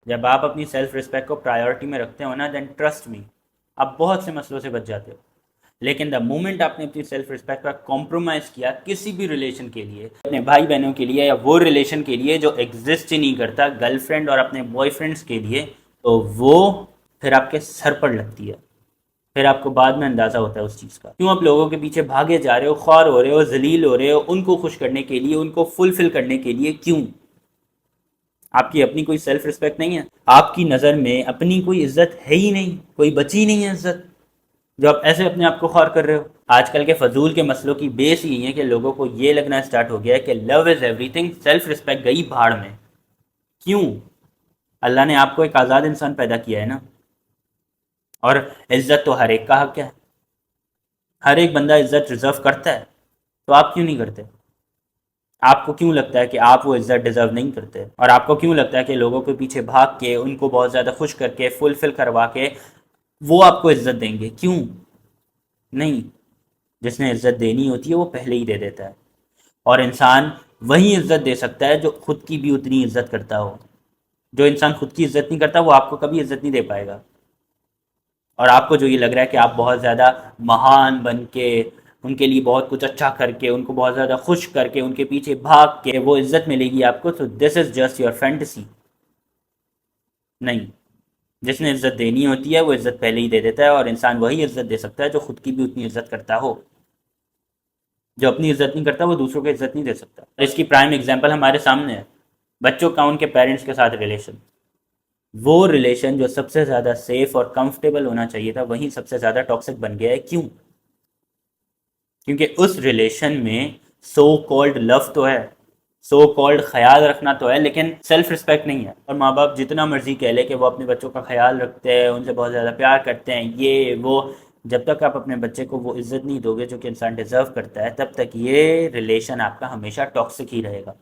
जब आप अपनी सेल्फ रिस्पेक्ट को प्रायोरिटी में रखते हो ना, देन ट्रस्ट मी, आप बहुत से मसलों से बच जाते हो। लेकिन द मोमेंट आपने अपनी सेल्फ रिस्पेक्ट का कॉम्प्रोमाइज़ किया किसी भी रिलेशन के लिए, अपने भाई बहनों के लिए या वो रिलेशन के लिए जो एग्जिस्ट ही नहीं करता, गर्लफ्रेंड और अपने बॉयफ्रेंड्स के लिए, तो वो फिर आपके सर पर लगती है। फिर आपको बाद में अंदाज़ा होता है उस चीज़ का, क्यों आप लोगों के पीछे भागे जा रहे हो, ख्वार हो रहे हो, जलील हो रहे हो उनको खुश करने के लिए, उनको फुलफिल करने के लिए, क्यों? आपकी अपनी कोई सेल्फ रिस्पेक्ट नहीं है? आपकी नज़र में अपनी कोई इज्जत है ही नहीं, कोई बची नहीं है इज्जत, जो आप ऐसे अपने आप को ख्वार कर रहे हो। आजकल के फजूल के मसलों की बेस यही है कि लोगों को ये लगना स्टार्ट हो गया है कि love is everything, self respect गई भाड़ में। क्यों? अल्लाह ने आपको एक आज़ाद इंसान पैदा किया है ना, और इज्जत तो हर एक का हक है, हर एक बंदा इज्जत डिजर्व करता है, तो आप क्यों नहीं करते? आपको क्यों लगता है कि आप वो इज्जत डिजर्व नहीं करते? और आपको क्यों लगता है कि लोगों के पीछे भाग के, उनको बहुत ज़्यादा खुश करके, फुलफिल करवा के वो आपको इज्जत देंगे? क्यों नहीं? जिसने इज्जत देनी होती है वो पहले ही दे देता है। और इंसान वही इज्जत दे सकता है जो खुद की भी उतनी इज्जत करता हो। जो इंसान खुद की इज्जत नहीं करता वो आपको कभी इज्जत नहीं दे पाएगा। और आपको जो ये लग रहा है कि आप बहुत ज़्यादा महान बन के, उनके लिए बहुत कुछ अच्छा करके, उनको बहुत ज़्यादा खुश करके, उनके पीछे भाग के वो इज्जत मिलेगी आपको, तो this is just your fantasy. नहीं, जिसने इज्जत देनी होती है वो इज्जत पहले ही दे देता है, और इंसान वही इज्जत दे सकता है जो खुद की भी उतनी इज्जत करता हो। जो अपनी इज्जत नहीं करता वो दूसरों की इज्जत नहीं दे सकता। और इसकी प्राइम एग्जांपल हमारे सामने है, बच्चों का उनके पेरेंट्स के साथ रिलेशन। वो रिलेशन जो सबसे ज़्यादा सेफ और कंफर्टेबल होना चाहिए था, वहीं सबसे ज़्यादा टॉक्सिक बन गया है। क्यों? क्योंकि उस रिलेशन में सो कॉल्ड लव तो है, सो कॉल्ड ख्याल रखना तो है, लेकिन सेल्फ रिस्पेक्ट नहीं है। और माँ बाप जितना मर्जी कह ले कि वो अपने बच्चों का ख्याल रखते हैं, उनसे बहुत ज़्यादा प्यार करते हैं, ये वो, जब तक आप अपने बच्चे को वो इज्जत नहीं दोगे जो कि इंसान डिजर्व करता है, तब तक ये रिलेशन आपका हमेशा टॉक्सिक ही रहेगा।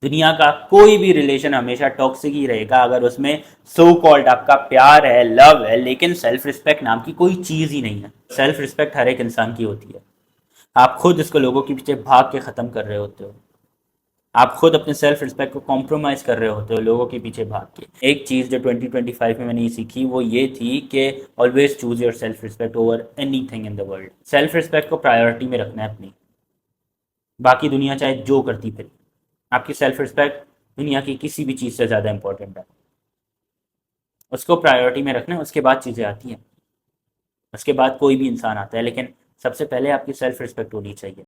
दुनिया का कोई भी रिलेशन हमेशा टॉक्सिक ही रहेगा अगर उसमें सो कॉल्ड आपका प्यार है, लव है, लेकिन सेल्फ रिस्पेक्ट नाम की कोई चीज़ ही नहीं है। सेल्फ रिस्पेक्ट हर एक इंसान की होती है। आप खुद इसको लोगों के पीछे भाग के ख़त्म कर रहे होते हो। आप खुद अपने सेल्फ रिस्पेक्ट को कॉम्प्रोमाइज़ कर रहे होते हो लोगों के पीछे भाग के। एक चीज़ जो 2025 में मैंने ये सीखी वो ये थी कि always choose your self respect over any thing in the world. Self respect को प्रायोरिटी में रखना है अपनी, बाकी दुनिया चाहे जो करती फिरे, आपकी सेल्फ रिस्पेक्ट दुनिया की किसी भी चीज़ से ज़्यादा इंपॉर्टेंट है। उसको प्रायोरिटी में रखना है, उसके बाद चीज़ें आती हैं, उसके बाद कोई भी इंसान आता है, लेकिन सबसे पहले आपकी सेल्फ रिस्पेक्ट होनी चाहिए।